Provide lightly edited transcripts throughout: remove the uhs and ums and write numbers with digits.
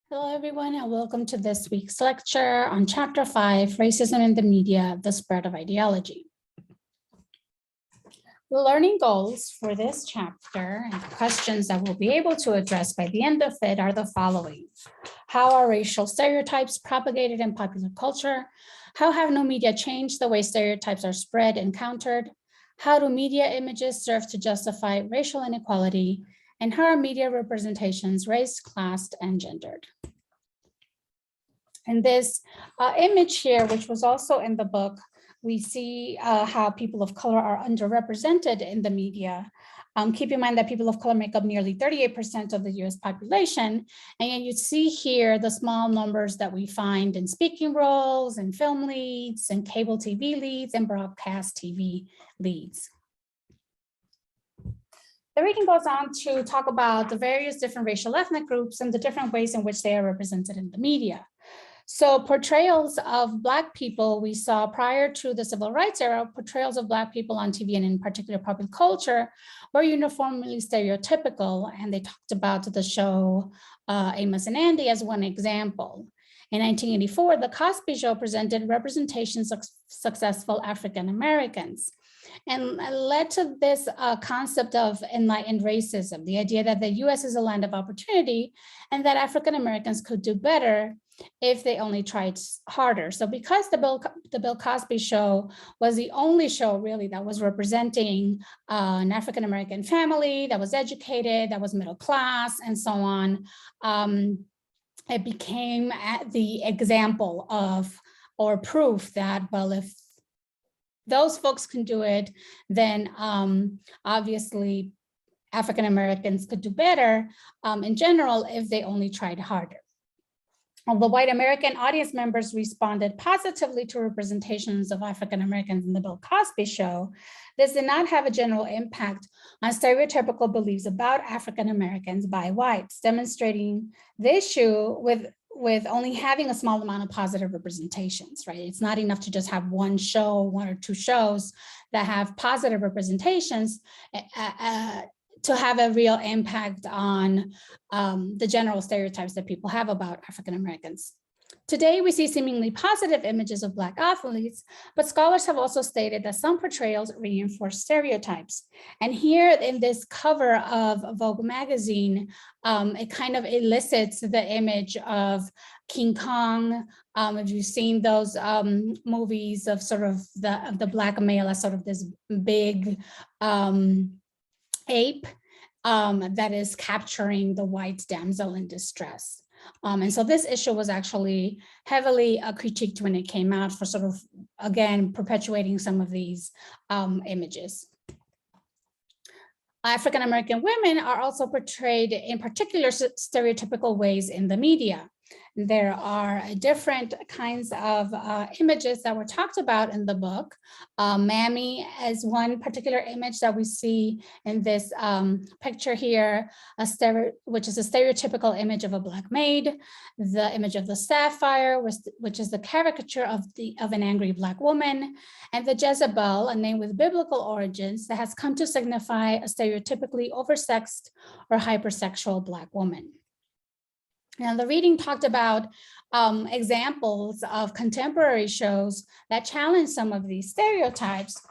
Hello, everyone, and welcome to this week's lecture on Chapter 5, Racism in the Media, the Spread of Ideology. The learning goals for this chapter and the questions that we'll be able to address by the end of it are the following. How are racial stereotypes propagated in popular culture? How have new media changed the way stereotypes are spread and countered? How do media images serve to justify racial inequality? And how are media representations race, classed, and gendered? In this image here, which was also in the book, we see how people of color are underrepresented in the media. Keep in mind that people of color make up nearly 38% of the US population. And you see here the small numbers that we find in speaking roles and film leads and cable TV leads and broadcast TV leads. The reading goes on to talk about the various different racial ethnic groups and the different ways in which they are represented in the media. So portrayals of Black people, we saw prior to the Civil Rights era, portrayals of Black people on TV and in particular popular culture were uniformly stereotypical. And they talked about the show Amos and Andy as one example. In 1984, The Cosby Show presented representations of successful African Americans, and led to this concept of enlightened racism, the idea that the US is a land of opportunity and that African Americans could do better if they only tried harder. So because the Bill Cosby Show was the only show really that was representing an African American family that was educated, that was middle class, and so on, it became the example of, or proof that, well, if those folks can do it, then obviously African Americans could do better in general if they only tried harder. Although white American audience members responded positively to representations of African Americans in the Bill Cosby Show, this did not have a general impact on stereotypical beliefs about African Americans by whites, demonstrating the issue with only having a small amount of positive representations, right? It's not enough to just have one show, one or two shows that have positive representations to have a real impact on the general stereotypes that people have about African Americans. Today, we see seemingly positive images of Black athletes, but scholars have also stated that some portrayals reinforce stereotypes. And here in this cover of Vogue magazine, it kind of elicits the image of King Kong. If you've seen those movies of sort of the Black male as sort of this big ape that is capturing the white damsel in distress. And so this issue was actually heavily critiqued when it came out for sort of, again, perpetuating some of these images. African American women are also portrayed in particular stereotypical ways in the media. There are different kinds of images that were talked about in the book. Mammy is one particular image that we see in this picture here, which is a stereotypical image of a Black maid. The image of the sapphire, which is the caricature of an angry Black woman, and the Jezebel, a name with biblical origins that has come to signify a stereotypically oversexed or hypersexual Black woman. Now, the reading talked about examples of contemporary shows that challenge some of these stereotypes.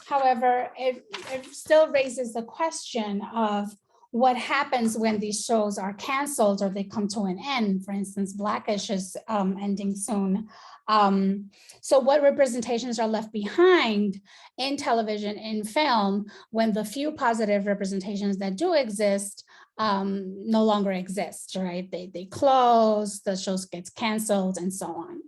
However, it still raises the question of what happens when these shows are canceled or they come to an end. For instance, Blackish is ending soon. So what representations are left behind in television, in film, when the few positive representations that do exist no longer exist, right? They close, the shows gets canceled, and so on.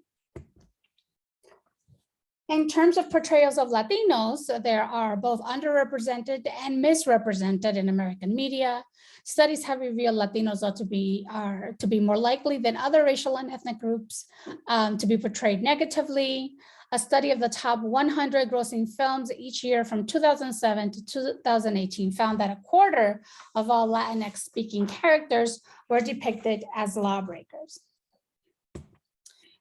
In terms of portrayals of Latinos, there are both underrepresented and misrepresented in American media. Studies have revealed Latinos are to be more likely than other racial and ethnic groups to be portrayed negatively. A study of the top 100 grossing films each year from 2007 to 2018 found that a quarter of all Latinx speaking characters were depicted as lawbreakers.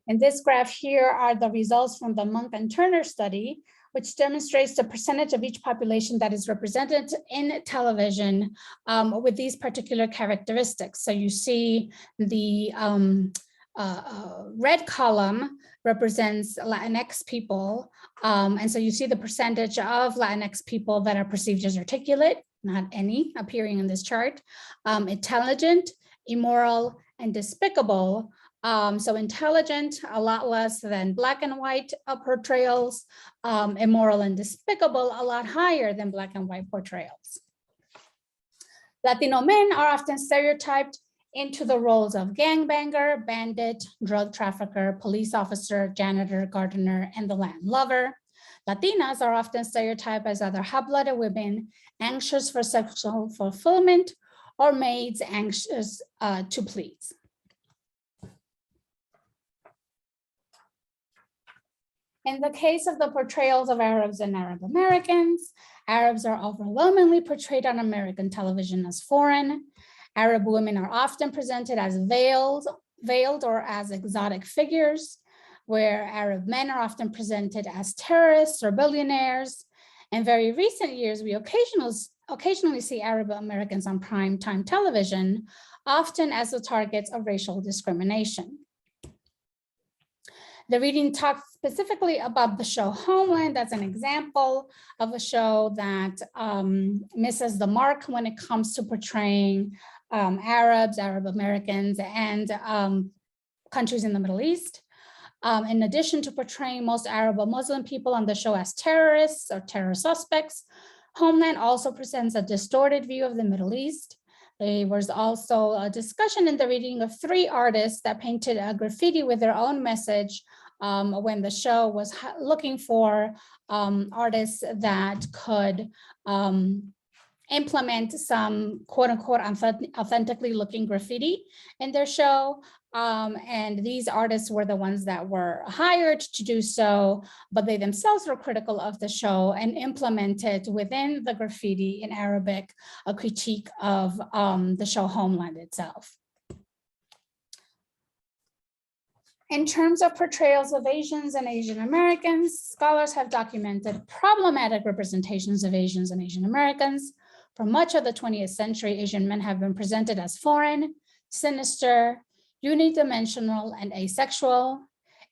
In this graph here are the results from the Monk and Turner study, which demonstrates the percentage of each population that is represented in television with these particular characteristics. So you see the red column represents Latinx people. And so you see the percentage of Latinx people that are perceived as articulate, not any appearing in this chart, intelligent, immoral, and despicable. So intelligent, a lot less than Black and white portrayals, immoral and despicable, a lot higher than Black and white portrayals. Latino men are often stereotyped into the roles of gangbanger, bandit, drug trafficker, police officer, janitor, gardener, and the land lover. Latinas are often stereotyped as either hot-blooded women, anxious for sexual fulfillment, or maids anxious to please. In the case of the portrayals of Arabs and Arab Americans, Arabs are overwhelmingly portrayed on American television as foreign. Arab women are often presented as veiled or as exotic figures, where Arab men are often presented as terrorists or billionaires. In very recent years, we occasionally see Arab Americans on primetime television, often as the targets of racial discrimination. The reading talks specifically about the show Homeland. That's an example of a show that misses the mark when it comes to portraying Arabs, Arab Americans, and countries in the Middle East. In addition to portraying most Arab or Muslim people on the show as terrorists or terror suspects, Homeland also presents a distorted view of the Middle East. There was also a discussion in the reading of 3 artists that painted a graffiti with their own message when the show was looking for artists that could implement some quote unquote authentically looking graffiti in their show. And these artists were the ones that were hired to do so, but they themselves were critical of the show and implemented within the graffiti in Arabic a critique of the show Homeland itself. In terms of portrayals of Asians and Asian Americans, scholars have documented problematic representations of Asians and Asian Americans. For much of the 20th century, Asian men have been presented as foreign, sinister, unidimensional, and asexual.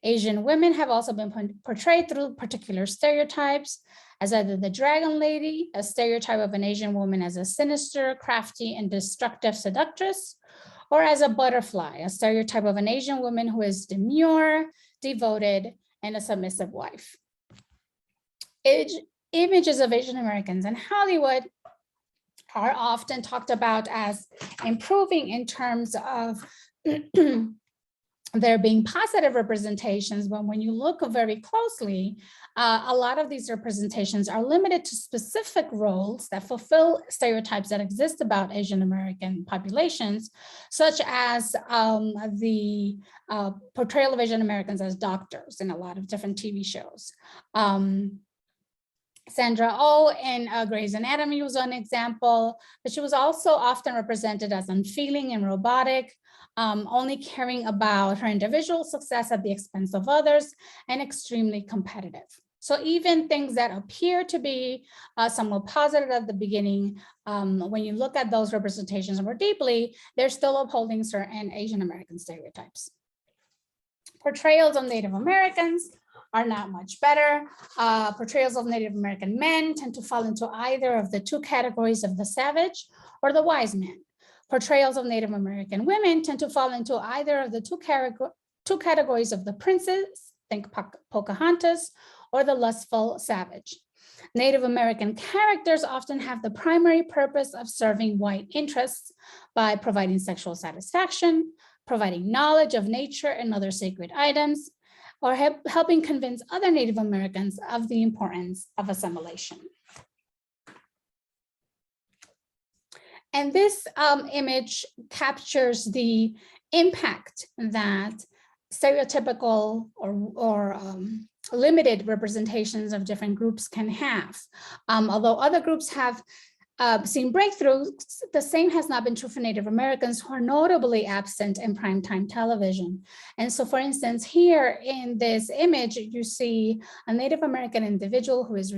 Asian women have also been portrayed through particular stereotypes as either the dragon lady, a stereotype of an Asian woman as a sinister, crafty, and destructive seductress, or as a butterfly, a stereotype of an Asian woman who is demure, devoted, and a submissive wife. Images of Asian Americans in Hollywood are often talked about as improving in terms of there being positive representations, but when you look very closely, a lot of these representations are limited to specific roles that fulfill stereotypes that exist about Asian American populations, such as the portrayal of Asian Americans as doctors in a lot of different TV shows. Sandra Oh in Grey's Anatomy was one example, but she was also often represented as unfeeling and robotic, only caring about her individual success at the expense of others, and extremely competitive. So even things that appear to be somewhat positive at the beginning, when you look at those representations more deeply, they're still upholding certain Asian American stereotypes. Portrayals of Native Americans are not much better. Portrayals of Native American men tend to fall into either of the 2 categories of the savage or the wise man. Portrayals of Native American women tend to fall into either of the 2 categories of the princess, think Pocahontas, or the lustful savage. Native American characters often have the primary purpose of serving white interests by providing sexual satisfaction, providing knowledge of nature and other sacred items, or helping convince other Native Americans of the importance of assimilation. And this image captures the impact that stereotypical or limited representations of different groups can have. Although other groups have seen breakthroughs, the same has not been true for Native Americans, who are notably absent in primetime television. And so, for instance, here in this image, you see a Native American individual who is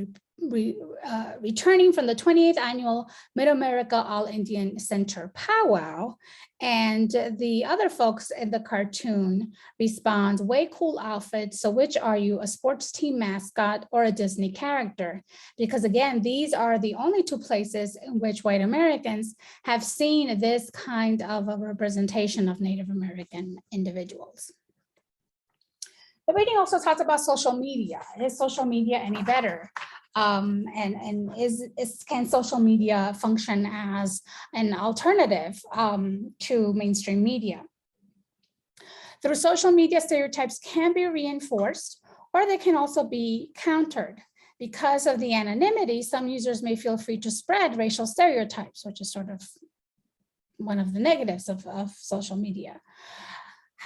returning from the 28th annual Mid-America All-Indian Center powwow. And the other folks in the cartoon respond, "Way cool outfit. So which are you, a sports team mascot or a Disney character?" Because again, these are the only two places in which white Americans have seen this kind of a representation of Native American individuals. The reading also talks about social media. Is social media any better? And can social media function as an alternative to mainstream media? Through social media, stereotypes can be reinforced, or they can also be countered. Because of the anonymity, some users may feel free to spread racial stereotypes, which is sort of one of the negatives of social media.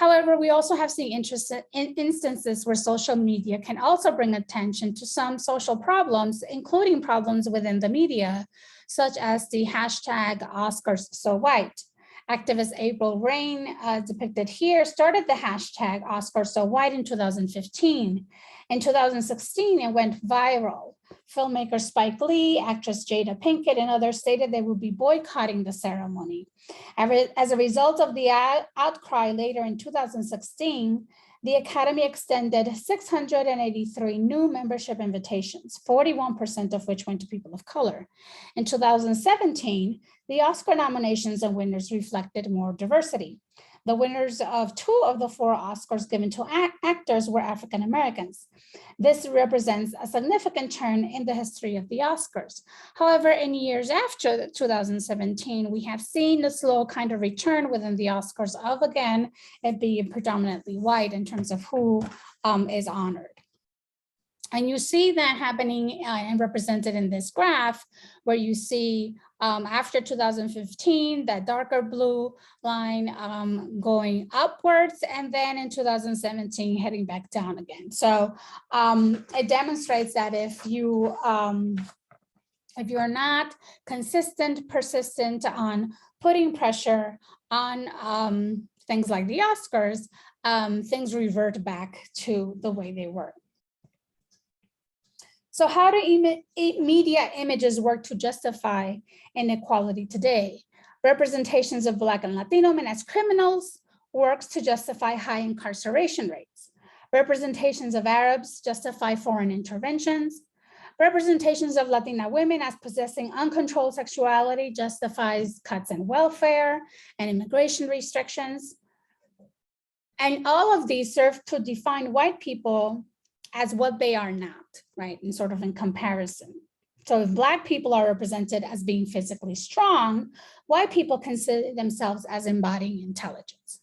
However, we also have seen instances where social media can also bring attention to some social problems, including problems within the media, such as the hashtag #OscarsSoWhite. Activist April Rain, depicted here, started the hashtag #OscarsSoWhite in 2015. In 2016, it went viral. Filmmaker Spike Lee, actress Jada Pinkett, and others stated they would be boycotting the ceremony. As a result of the outcry later in 2016, the Academy extended 683 new membership invitations, 41% of which went to people of color. In 2017, the Oscar nominations and winners reflected more diversity. The winners of 2 of the 4 Oscars given to actors were African Americans. This represents a significant turn in the history of the Oscars. However, in years after 2017, we have seen a slow kind of return within the Oscars of, again, it being predominantly white in terms of who is honored. And you see that happening and represented in this graph, where you see after 2015, that darker blue line going upwards, and then in 2017, heading back down again. So it demonstrates that if you are not consistent, persistent on putting pressure on things like the Oscars, things revert back to the way they were. So how do media images work to justify inequality today? Representations of Black and Latino men as criminals works to justify high incarceration rates. Representations of Arabs justify foreign interventions. Representations of Latina women as possessing uncontrolled sexuality justifies cuts in welfare and immigration restrictions. And all of these serve to define white people as what they are not, right? And sort of in comparison. So if Black people are represented as being physically strong, white people consider themselves as embodying intelligence.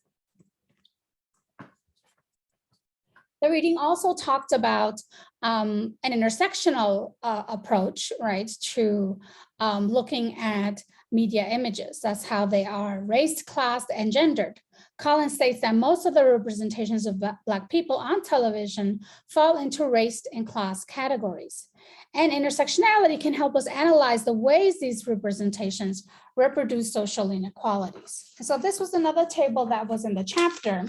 The reading also talked about an intersectional approach, right, to looking at media images. That's how they are raced, classed, and gendered. Collins states that most of the representations of Black people on television fall into race and class categories. And intersectionality can help us analyze the ways these representations reproduce social inequalities. So this was another table that was in the chapter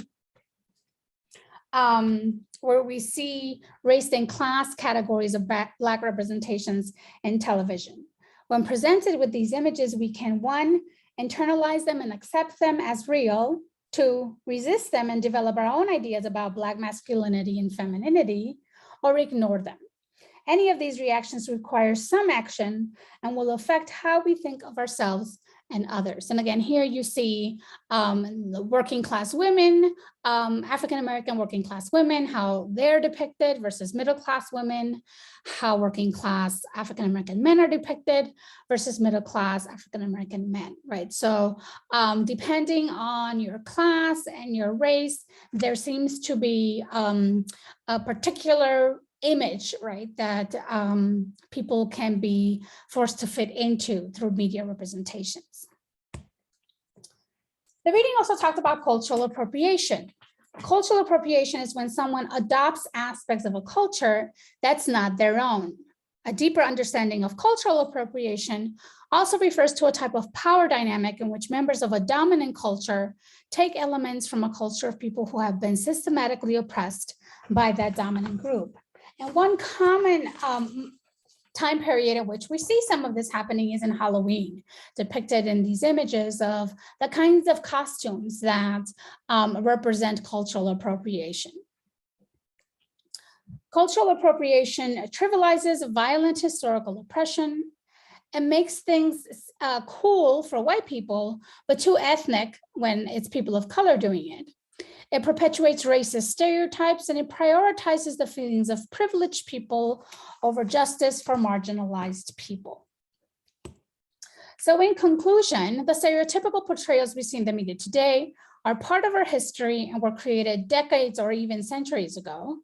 where we see race and class categories of Black representations in television. When presented with these images, we can, 1, internalize them and accept them as real, 2, resist them and develop our own ideas about Black masculinity and femininity, or ignore them. Any of these reactions requires some action and will affect how we think of ourselves and others. And again, here you see the working class women, African-American working class women, how they're depicted versus middle class women, how working class African-American men are depicted versus middle class African-American men, right? So depending on your class and your race, there seems to be a particular image, right, that people can be forced to fit into through media representations. The reading also talked about cultural appropriation. Cultural appropriation is when someone adopts aspects of a culture that's not their own. A deeper understanding of cultural appropriation also refers to a type of power dynamic in which members of a dominant culture take elements from a culture of people who have been systematically oppressed by that dominant group. And one common time period in which we see some of this happening is in Halloween, depicted in these images of the kinds of costumes that represent cultural appropriation. Cultural appropriation trivializes violent historical oppression and makes things cool for white people, but too ethnic when it's people of color doing it. It perpetuates racist stereotypes and it prioritizes the feelings of privileged people over justice for marginalized people. So in conclusion, the stereotypical portrayals we see in the media today are part of our history and were created decades or even centuries ago.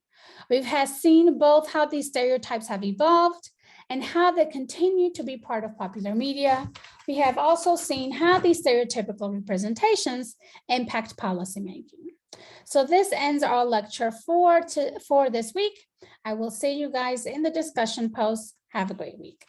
We've seen both how these stereotypes have evolved and how they continue to be part of popular media. We have also seen how these stereotypical representations impact policymaking. So this ends our lecture for this week. I will see you guys in the discussion post. Have a great week.